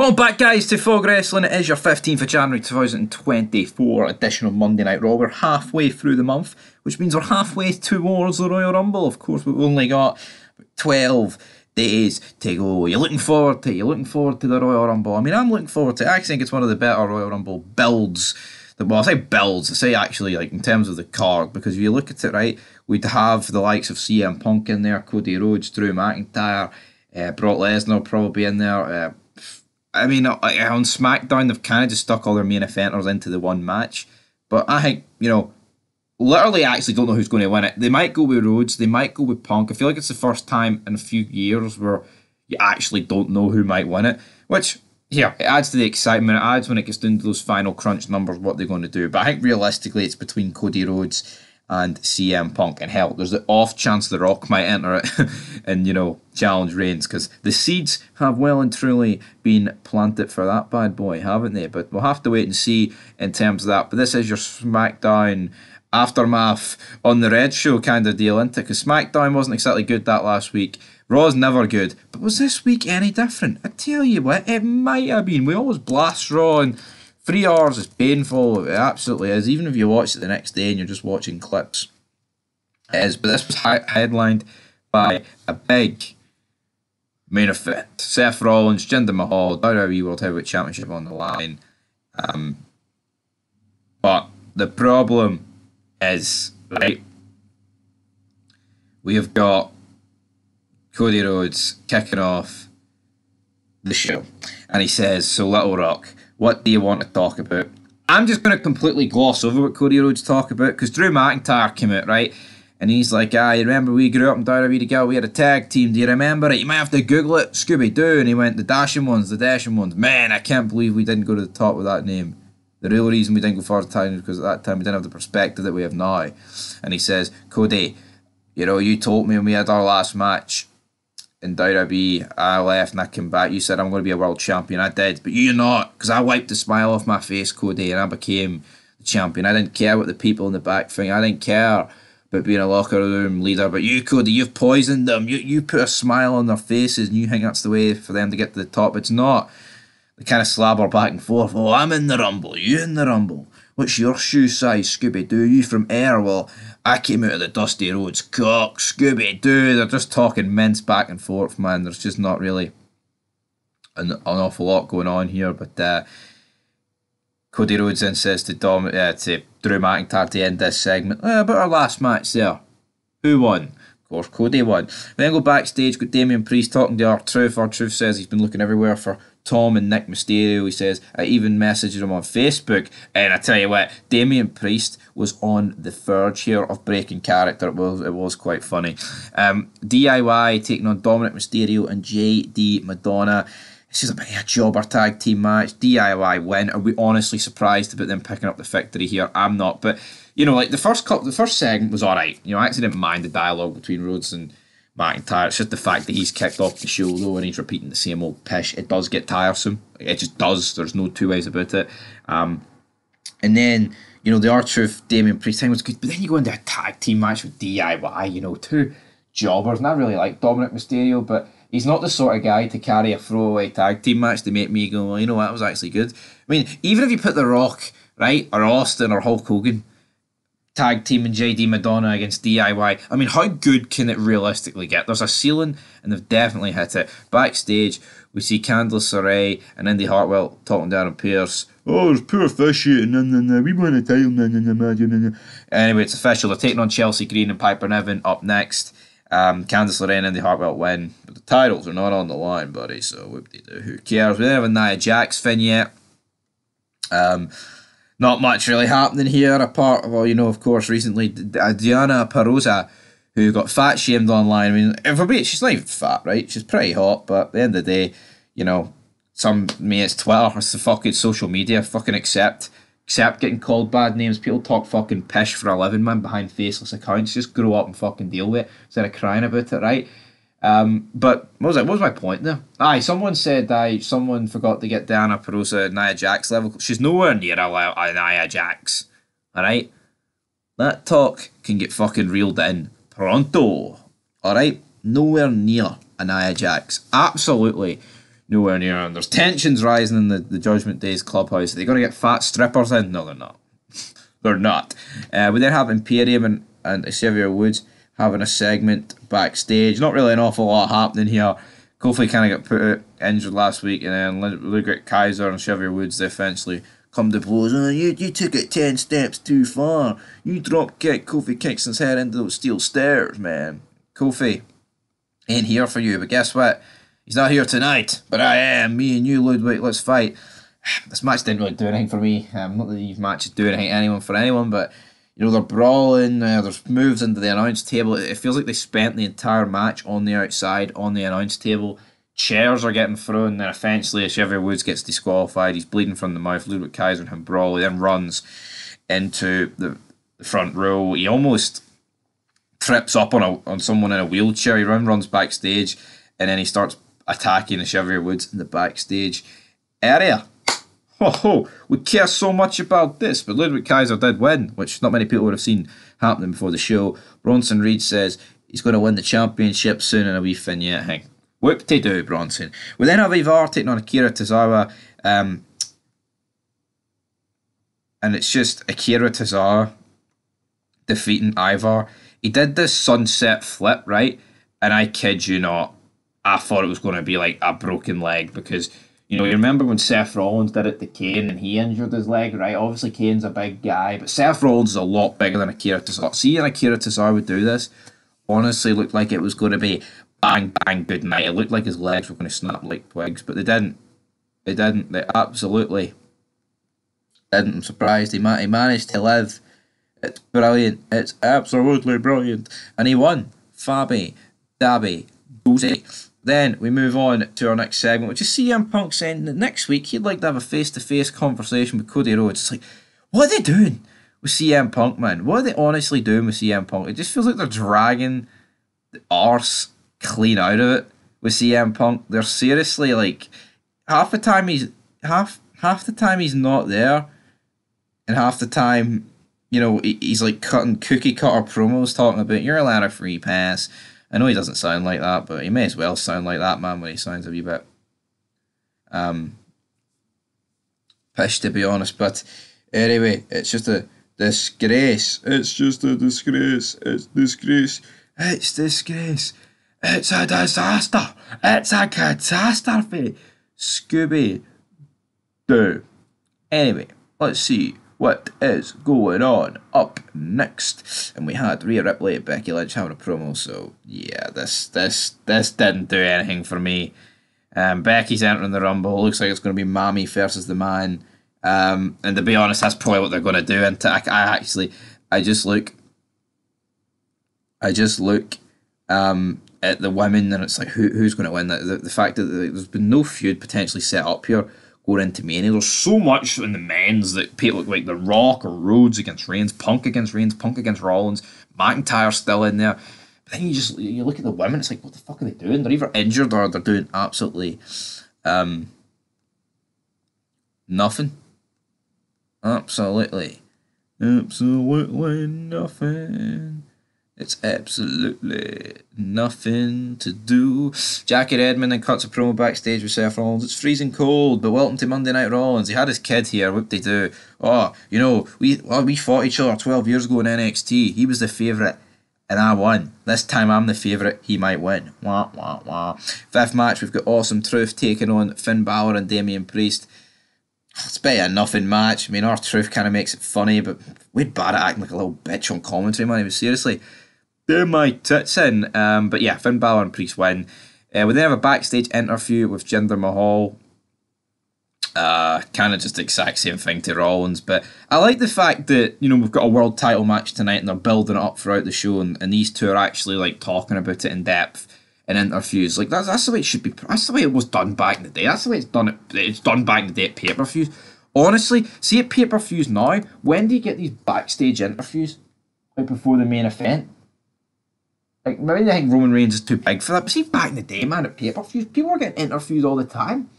Welcome back, guys, to Fog Wrestling. It is your 15th of January 2024 edition of Monday Night Raw. We're halfway through the month, which means we're halfway towards the Royal Rumble. Of course, we've only got 12 days to go. You're looking forward to the Royal Rumble. I mean, I'm looking forward to it. I actually think it's one of the better Royal Rumble builds. Well, I say builds, I say actually like in terms of the card, because if you look at it, right, we'd have the likes of CM Punk in there, Cody Rhodes, Drew McIntyre, Brock Lesnar probably in there. I mean, on SmackDown, they've kind of just stuck all their main eventers into the one match. But I think, literally actually don't know who's going to win it. They might go with Rhodes, they might go with Punk. I feel like it's the first time in a few years where you actually don't know who might win it. Which, yeah, it adds to the excitement. It adds when it gets down to those final crunch numbers, what they're going to do. But I think realistically, it's between Cody Rhodes and CM Punk. And hell, there's the off chance The Rock might enter it and, challenge Reigns, because the seeds have well and truly been planted for that bad boy, haven't they? But we'll have to wait and see in terms of that. But this is your SmackDown aftermath on the Red Show kind of deal, isn't it? Because SmackDown wasn't exactly good that last week. Raw's never good. But was this week any different? I tell you what, it might have been. We always blast Raw, and 3 hours is painful. It absolutely is. Even if you watch it the next day and you're just watching clips. It is. But this was headlined by a big main event. Seth Rollins, Jinder Mahal, WWE World Heavyweight Championship on the line. But the problem is, right, we have got Cody Rhodes kicking off the show. And he says, "So Little Rock, what do you want to talk about?" I'm just going to completely gloss over what Cody Rhodes talk about, because Drew McIntyre came out, right? And he's like, you remember we grew up in WWE together, we had a tag team, do you remember it? You might have to Google it, Scooby-Doo. And he went, the Dashing Ones. Man, I can't believe we didn't go to the top with that name. The real reason we didn't go far to time is because at that time we didn't have the perspective that we have now. And he says, Cody, you told me when we had our last match in WWE, I left and I came back. You said I'm going to be a world champion. I did, but you're not, because I wiped the smile off my face, Cody, and I became the champion. I didn't care what the people in the back think. I didn't care about being a locker room leader. But you, Cody, you've poisoned them. You put a smile on their faces, and you think that's the way for them to get to the top. It's not. They kind of slabber back and forth. Oh, I'm in the Rumble. You in the Rumble. What's your shoe size, Scooby-Doo? You from Air? Well, I came out of the Dusty Roads. Cock, Scooby-Doo. They're just talking mince back and forth, man. There's just not really an awful lot going on here. But Cody Rhodes then says to Drew McIntyre to end this segment, about our last match there. Who won? Of course, Cody won. We then go backstage, got Damian Priest talking to R-Truth. R-Truth says he's been looking everywhere for Tom and Nick Mysterio. He says, I even messaged him on Facebook. And I tell you what, Damian Priest was on the verge here of breaking character. It was quite funny. DIY taking on Dominic Mysterio and JD Madonna. This is a jobber tag team match. DIY win. Are we honestly surprised about them picking up the victory here? I'm not. But, the first segment was alright. I actually didn't mind the dialogue between Rhodes and McIntyre. It's just the fact that he's kicked off the show, though, and he's repeating the same old pish. It does get tiresome. It just does. There's no two ways about it. And then, the R-Truth Damian Priest thing was good. But then you go into a tag team match with DIY, two jobbers. And I really like Dominic Mysterio, but he's not the sort of guy to carry a throwaway tag team match to make me go, well, that was actually good. I mean, even if you put The Rock, right, or Austin or Hulk Hogan tag team and JD Madonna against DIY, I mean, how good can it realistically get? There's a ceiling, and they've definitely hit it. Backstage, we see Candice LeRae and Indy Hartwell talking to Aaron Pierce. Oh, there's poor officiating, we won a title, Anyway, it's official. They're taking on Chelsea Green and Piper Niven up next. Candice LeRae and Indy Hartwell win, but the titles are not on the line, buddy, so whoop-de-doo, who cares? We don't have a Nia Jax fin yet. Not much really happening here, apart, of course, recently, Diana Perosa, who got fat shamed online. I mean, for me, she's not even fat, right? She's pretty hot, but at the end of the day, it's Twitter, it's the fucking social media, fucking accept getting called bad names. People talk fucking pish for a living, man, behind faceless accounts. Just grow up and fucking deal with it instead of crying about it, right? But what was my point there? Someone said someone forgot to get Diana Perosa at Nia Jax level. She's nowhere near a Nia Jax. Alright? That talk can get fucking reeled in pronto. Alright? Nowhere near a Nia Jax. Absolutely Nowhere near. And there's tensions rising in the Judgment Day's clubhouse. Are they going to get fat strippers in? No, they're not. They're not. We then have Imperium and Xavier Woods having a segment backstage. Not really an awful lot happening here. Kofi kind of got put out injured last week, and then Ludwig Kaiser and Xavier Woods, they eventually come to blows. Oh, you took it 10 steps too far. You drop kick Kofi Kingston's head into those steel stairs, man. Kofi ain't here for you, but guess what? He's not here tonight, but I am. Me and you, Ludwig, let's fight. This match didn't really do anything for me. Not that these matches do anything for anyone, but you know, they're brawling, there's moves into the announce table. It feels like they spent the entire match on the outside, on the announce table. Chairs are getting thrown, then eventually Xavier Woods gets disqualified. He's bleeding from the mouth. Ludwig Kaiser and him brawl. He then runs into the front row. He almost trips up on someone in a wheelchair. He runs backstage, and then he starts attacking Xavier Woods in the backstage area. We care so much about this, but Ludwig Kaiser did win, which not many people would have seen happening before the show. Bronson Reed says he's going to win the championship soon in a wee vignette thing. Whoop-de-doo, Bronson. We then have Ivar taking on Akira Tozawa, and it's just Akira Tozawa defeating Ivar. He did this sunset flip, right? And I kid you not, I thought it was going to be like a broken leg because, you know, you remember when Seth Rollins did it to Kane and he injured his leg, right? Obviously, Kane's a big guy, but Seth Rollins is a lot bigger than Akira Tozawa. Seeing Akira Tozawa would do this honestly looked like it was going to be bang, bang, good night. It looked like his legs were going to snap like twigs, but they didn't. They didn't. They absolutely didn't. I'm surprised. He managed to live. It's brilliant. It's absolutely brilliant. And he won. Fabi, Dabby, Dozy. Then we move on to our next segment, which is CM Punk saying that next week he'd like to have a face-to-face conversation with Cody Rhodes. It's like, what are they doing with CM Punk, man? What are they honestly doing with CM Punk? It just feels like they're dragging the arse clean out of it with CM Punk. They're seriously like half the time he's not there, and half the time, you know, he's like cutting cookie cutter promos talking about you're allowed a free pass. I know he doesn't sound like that, but he may as well sound like that, man, when he sounds a wee bit pished, to be honest. But anyway, it's just a disgrace. It's just a disgrace. It's disgrace. It's disgrace. It's a disaster. It's a catastrophe. Scooby-Doo. Anyway, let's see what is going on up next. And we had Rhea Ripley and Becky Lynch having a promo, so yeah, this didn't do anything for me. Becky's entering the Rumble. Looks like it's going to be Mammy versus the Man. And to be honest, that's probably what they're going to do. And I just look at the women, and it's like, who's going to win? The fact that there's been no feud potentially set up here going into Mania. There's so much in the men's that people like The Rock or Rhodes against Reigns, Punk against Rollins, McIntyre still in there. But then you look at the women, it's like, what the fuck are they doing? They're either injured or they're doing absolutely nothing. Absolutely nothing. It's absolutely nothing to do. Jackie Redmond then cuts a promo backstage with Seth Rollins. It's freezing cold, but welcome to Monday Night Rollins. He had his kid here. What they do? Oh, you know, we fought each other 12 years ago in NXT. He was the favourite, and I won. This time I'm the favourite. He might win. Wah, wah, wah. Fifth match, we've got Awesome Truth taking on Finn Balor and Damian Priest. It's a bit of a nothing match. I mean, R-Truth kind of makes it funny, but Wade Barrett acting like a little bitch on commentary, man. He was seriously... they're my tits in. But yeah, Finn Balor and Priest win. We then have a backstage interview with Jinder Mahal. Kind of just the exact same thing to Rollins. But I like the fact that, you know, we've got a world title match tonight and they're building it up throughout the show. And these two are actually like talking about it in depth in interviews. Like that's the way it should be. That's the way it was done back in the day. That's the way it's done back in the day at pay-per-views. Honestly, see at pay-per-views now, when do you get these backstage interviews? Like before the main event? Like, maybe they think Roman Reigns is too big for that, but see, back in the day, man, at pay-per-views, people were getting interviewed all the time.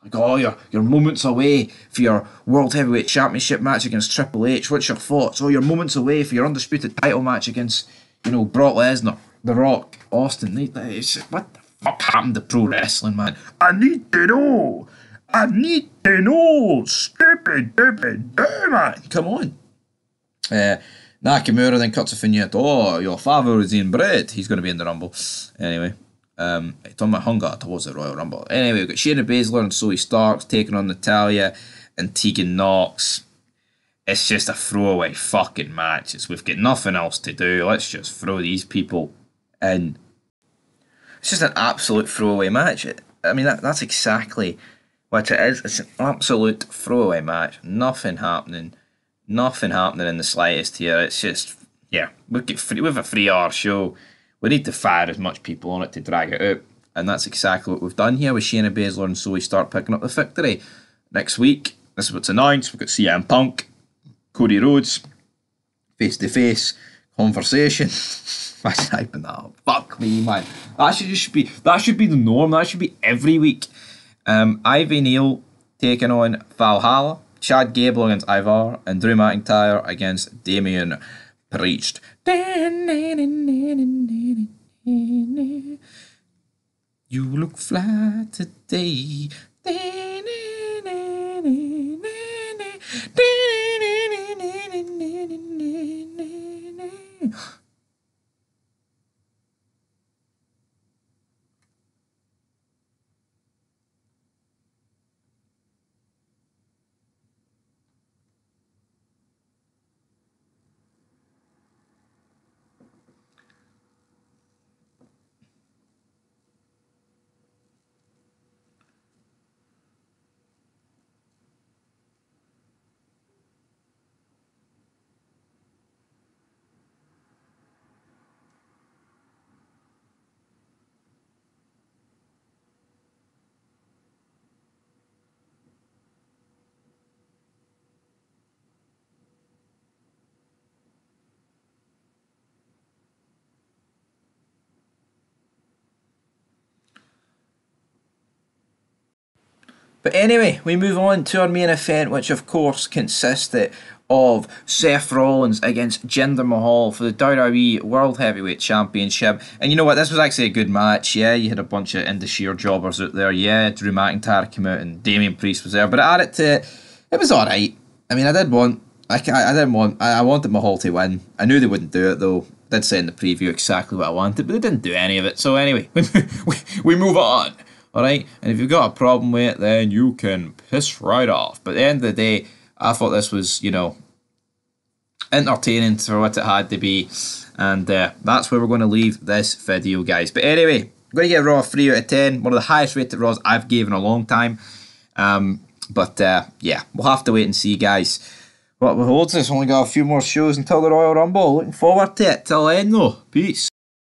Like, oh, you're moments away for your World Heavyweight Championship match against Triple H. What's your thoughts? Oh, you're moments away for your undisputed title match against, you know, Brock Lesnar, The Rock, Austin. What the fuck happened to pro wrestling, man? I need to know. I need to know. Stupid, man. Come on. Nakamura then cuts a vignette. Oh, your father is inbred. He's going to be in the Rumble. Anyway. It's on my hunger towards the Royal Rumble. Anyway, we've got Shayna Baszler and Zoe Starks taking on Natalya and Tegan Knox. It's just a throwaway fucking match. We've got nothing else to do. Let's just throw these people in. It's just an absolute throwaway match. I mean, that's exactly what it is. It's an absolute throwaway match. Nothing happening. Nothing happening in the slightest here. It's just, yeah, we have a 3-hour show. We need to fire as much people on it to drag it out. And that's exactly what we've done here with Shayna Baszler and Zoe Stark picking up the victory. Next week, this is what's announced. We've got CM Punk, Cody Rhodes, face-to-face conversation. Why did I hyping that up? Fuck me, man. That should be the norm. That should be every week. Ivy Neal taking on Valhalla. Chad Gable against Ivar. And Drew McIntyre against Damian Priest. You look fly today. But anyway, we move on to our main event, which of course consisted of Seth Rollins against Jinder Mahal for the WWE World Heavyweight Championship. And you know what, this was actually a good match. Yeah, you had a bunch of indie jobbers out there. Yeah, Drew McIntyre came out and Damian Priest was there. But I added to it was alright. I mean, I wanted Mahal to win. I knew they wouldn't do it though. I did say in the preview exactly what I wanted, but they didn't do any of it. So anyway, we move on. Alright, and if you've got a problem with it, then you can piss right off. But at the end of the day, I thought this was, entertaining for what it had to be. And that's where we're going to leave this video, guys. But anyway, I'm going to give Raw a 3 out of 10. One of the highest rated Raws I've given in a long time. But yeah, we'll have to wait and see, guys. What holds us, only got a few more shows until the Royal Rumble. Looking forward to it. Till then, though, peace.